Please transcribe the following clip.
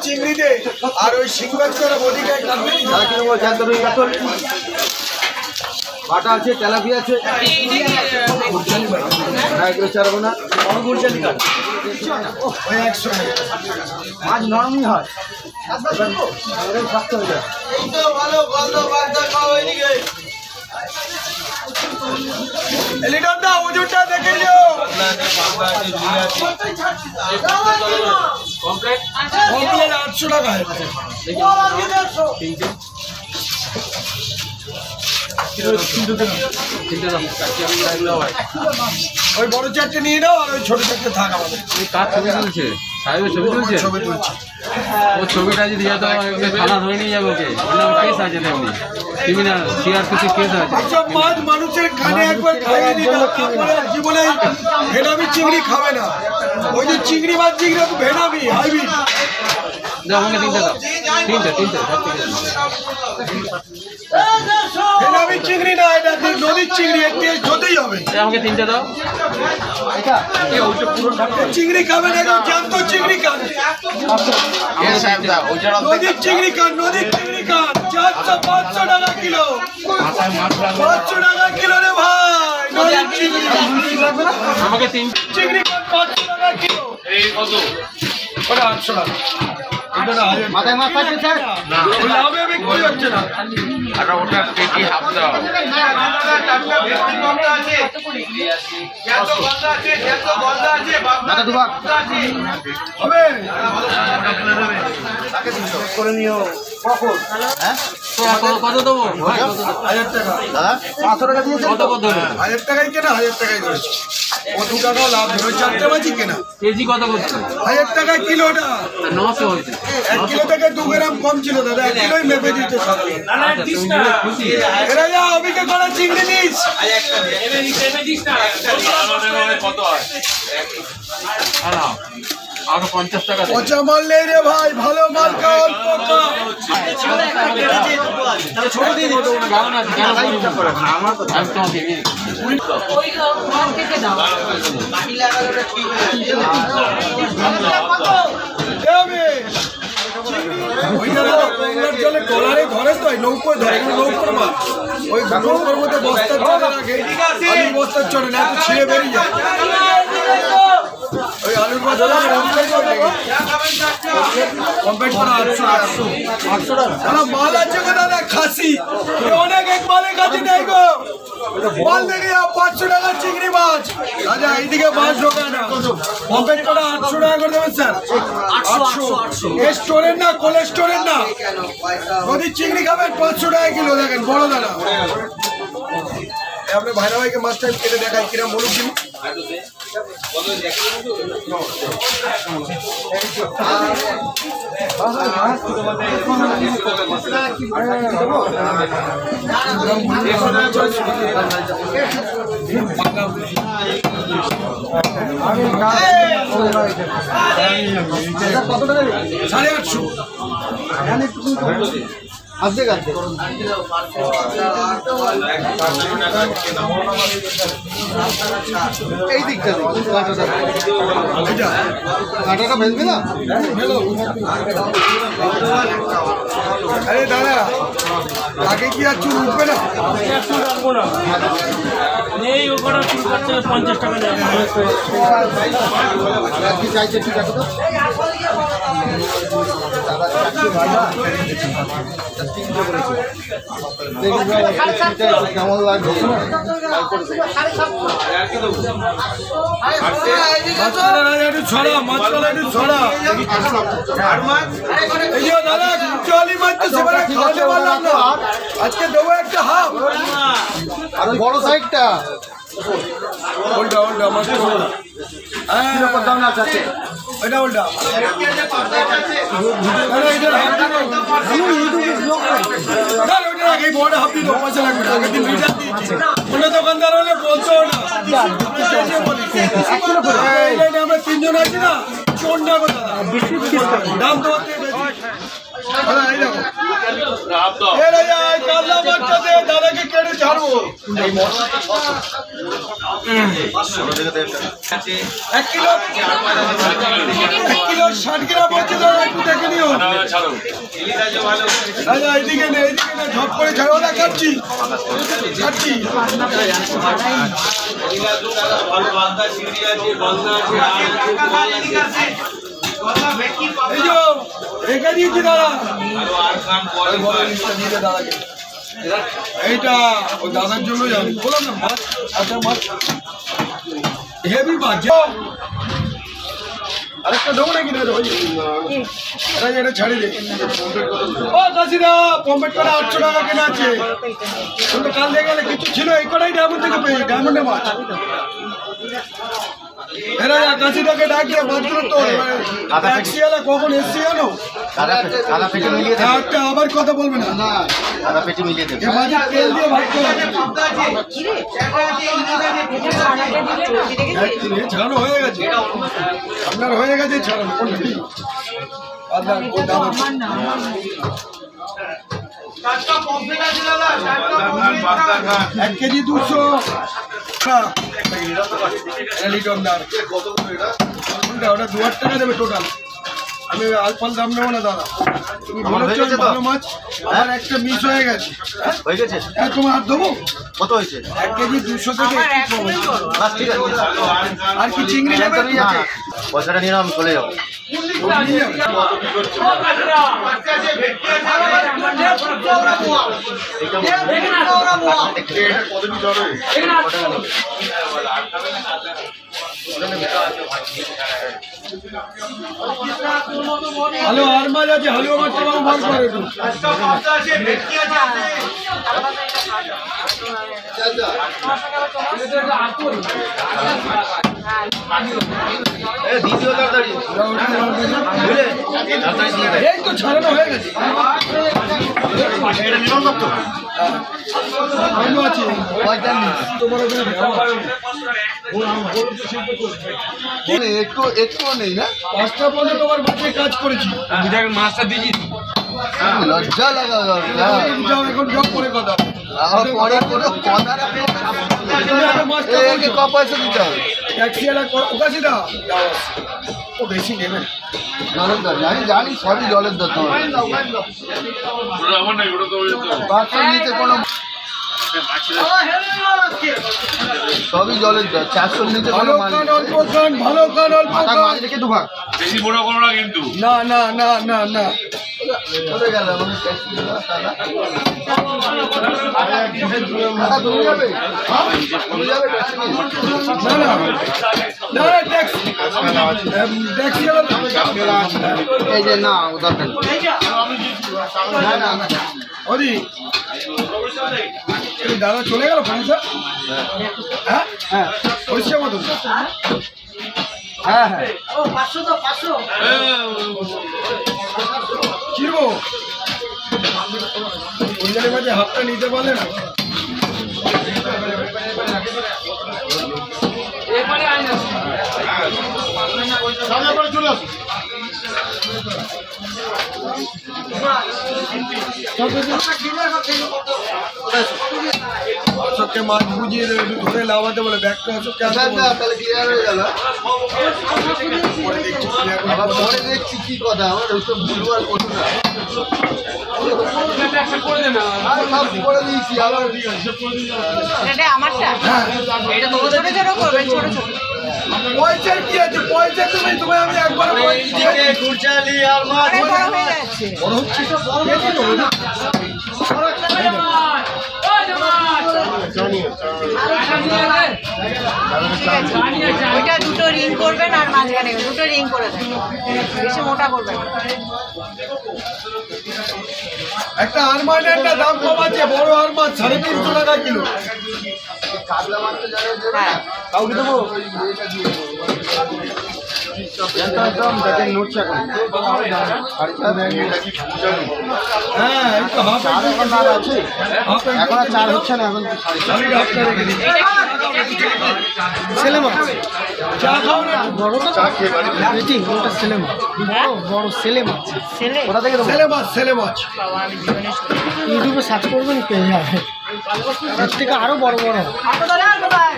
চিংড়ি দে আর ওই সিংবাজ করা বডিটাই কাটবে। বাটা আছে, তেলাপি আছে, এগুলো ছাড়বো না। মাছ নরমই হয়, শক্ত হয়ে যায়। ওজনটা দেখে নিও। 800 টাকা। ওই বড় চারটে নিয়ে নাও আর ওই ছোট চারটে থাক আমাদের। কার ছবি তুলছে? সাহেবের ছবি তুলছে? ছবি তুলছে। ও ছবিটা যদি যেত থানা ধরে নিয়ে যাবো, ওকে কেস আছে, তেমনি ক্রিমিনাল সিআরপিসি কেস আছে। সব মাছ মানুষের কানে একবার খাইয়ে দিতে জীবনে ভেনামি চিংড়ি খাবে না। ওই যে চিংড়ি মাছ চিংড়ি ভেনামি হাইব্রিড। আমাকে তিনটে দাও, তিনটে ভেনামি চিংড়ি না, এটা নদীর চিংড়ি, এর টেস্ট হতেই হবে। আমাকে তিনটে দাও। চিংড়ি খাবে না, জ্যান্ত চিংড়ি খান। নদীর চিংড়ি খান, নদীর চিংড়ি খান। 400-500 টাকা কিলো, 500 টাকা কিলো রে ভাই। নদীর চিংড়ি আমাকে তিন চিংড়ি খান, 500 টাকা কিলো। এই কত? ওটা 800 টাকা। মাথায় মাছ আছে স্যার? না, লাভে বিক্রি হচ্ছে না। আর ওটা কেজি হাফ দাও। হবে করে নিও। কখন? হ্যাঁ কত দেবো? 1000 টাকা। দাদা 500 টাকা দিয়েছে। কত 1000 টাকাই কেনা, 1000 টাকাই ধরেছে। ও 2 টাকাও লাভ নেই, ওই 4টে মাছই কেনা। কেজি কত করছে? 1000 টাকা কিলোটা। 900 হয়েছে। 1 কিলো থেকে 2 গ্রাম কম ছিল দাদা, 1 কিলোই মেপে দিতে সকালে। এরা যা অবিকে করা চিংড়ি নিস। কত হয়? আরো 50 টাকা। পচা মাল নেই রে ভাই, ভালো মাল খাও। ছোট দিয়ে দিই, গাও না কেন করে না? আমার তো আমি তোমাকে জলে কলারে ধরে তো নৌকোয় ধরে, নৌকোর মাছ। ওই নৌকোর মধ্যে বস্তার চড়ে রাখে, আলুর বস্তার চড়ে না, ছিঁড়ে বেরিয়ে যায়। ওই আলুর মাছ কমপ্লিট করা 800 টাকা। মাল আছে গো দাদা, খাসি অনেক, এক মালের কাছে নেই গো। মাল দেখে 500 টাকা চিংড়ি মাছ। রাজা এইদিকে মাছ ঢোকায় না। কমপ্লিট করা 800 টাকা করে দেবেন স্যার। 800 স্টোরের না, কোল্ড স্টোরের না। নদীর চিংড়ি খাবেন 500 টাকা কিলো। দেখেন বড় দাদা। আপনি ভাইরা ভাইকে মাছটা কেটে দেখাই কিরম বলুন কিনি। কত টাকা? 850। আজকে কাটছে এই দিকটা কাটাটা ভেজবে না। আরে দাদা আগে কি আর চুল উঠবে না? চুল রাখবো না, নেই ও কটা চুল কাটছে 50 টাকা নেয়। কি চাইছে ঠিক আছে তো? কেমন লাগবে? ছড়া মাছ একটু ছড়া। দাদা চলি মাছ তো সেবারে খাওয়াতে পারলাম না, আজকে দেবো একটা হাফ। আর বড় সাইডটা ওল্টা ওল্টা মাছ দাম না চাচ্ছে ওইটা ওল্টা। দোকানদার হলে বলছো না, আমরা 3 জন আছি না, চোর না দাম তোমার এ রাজা কাতলা মাছটা দে, দাদাকে কেটে ছাড়বো। 1 কিলো 60 গ্রাম হচ্ছে দাদা, একটু দেখে নিও। রাজা এদিকে নে, ঝপ করে ছাড়ো না, কাটছি। এই যে রেখে দিয়েছি দাদা, দাদাকে এইটা ওই দাদার জন্য যাবে, বললাম না মাছ। আচ্ছা মাছ হেভি মাছ, আরেকটা দেবো নাকি না? এটা ছাড়ি দে। ও কাশিদা, পম্পেট করা 800 টাকা কেনা আছে, কিন্তু কাল দিয়ে গেলে কিছু ছিল, এই কটাই ডায়মন্ড থেকে পেয়ে, ডায়মন্ডে মাছ। এরা কাশিদাকে ডাক দিয়ে মাছগুলো তো ট্যাক্সিওয়ালা কখন এসছি জানো? একটা আবার কথা বলবে না, মাছের তেল দিয়ে ভাজতে হবে। ছাড়ানো হয়ে গেছে, আপনার হয়ে গেছে ছাড়ানো। 1 কেজি 200 ওটা 2000 টাকা দেবে টোটাল। আমি আলফাল দাম নেবো না দাদা, তুমি বলেছো ভালো মাছ, আমার একটা মিস হয়ে গেছে। হ্যাঁ তোমার আর দেবো। কত হয়েছে? 1 কেজি 200 থেকে আর কি চিংড়ি নেবে? পয়সাটা নিয়ে আমি চলে যাবো। ভালো আর মাছ আছে, হালুয়া মাছটা আমার ভাগ করে একটু। এই তো ছাড়ানো হয়ে গেছে, ভালো আছে। তোমার একটু নেই না, 5টা পর্যন্ত তোমার বাচ্চায় কাজ করেছি। মাছটা দিয়েছি, লজ্জা লাগা যাও এখন জব করে কথা পরে কোনো কথা ক পয়সা দিতে হবে। ট্যাক্সিওয়ালা ওকাশি দা ও বেশি নেবে না। জলের দর জানি সবই জলের দর, তোমার নিচে কোনো সবই জলের দর, 400 নিচে কোনো মাছ অল্প খান, ভালো খান, অল্প খান। মাছ রেখে দুভাগ বেশি বড় করো না কিন্তু। না না না না না চলে গেল আমাদের ট্যাক্সি তুমি যাবে না না না ট্যাক্সিওয়ালা এই যে না দরকার ওদি দাদা চলে গেল পয়সা। হ্যাঁ হ্যাঁ পয়সা কত? হ্যাঁ হ্যাঁ চিরবো ওইখানে মাঝে হাতটা নিতে পারলে না। চলে আসুন অশোককে মাছ বুঝিয়ে দেবে, একটু ধরে লাভাতে বলে ব্যাগটা অশোককে তাহলে ক্লিয়ার হয়ে গেল। পরে দেখছি আবার পরে দেখছি কি কথা, আমার ওই তো ভুলবার করো না, সব করে দিয়েছি আবার। পয়সার কি আছে? পয়সা তুমি তোমায় আমি একবার খুরচালি আর মাছ বড় হচ্ছে ওইটা দুটো রিং করবেন আর মাঝখানে দুটো রিং করে দেবেন, বেশি মোটা করবেন। একটা আরমানের দাম কম আছে, বড় আরমান 350 টাকা কিলো। কাতলা মাছটা যারা হ্যাঁ কাউকে দেবো? হ্যাঁ এই তো হাফ এখন আর চার হচ্ছে না, এখন আমি হাফটা রেখে দিই। ছেলে মাছ চা খাও না বড়টা চা খেয়ে বাড়ি বেটি ওটা ছেলে মাছ বড় ছেলে মাছ ছেলে ওটা থেকে ছেলে মাছ বাবা আমি জীবনে ইউটিউবে সার্চ করবেন পেয়ে যাবে, এর থেকে আরো বড় বড় অটো ধরে আর কোথায়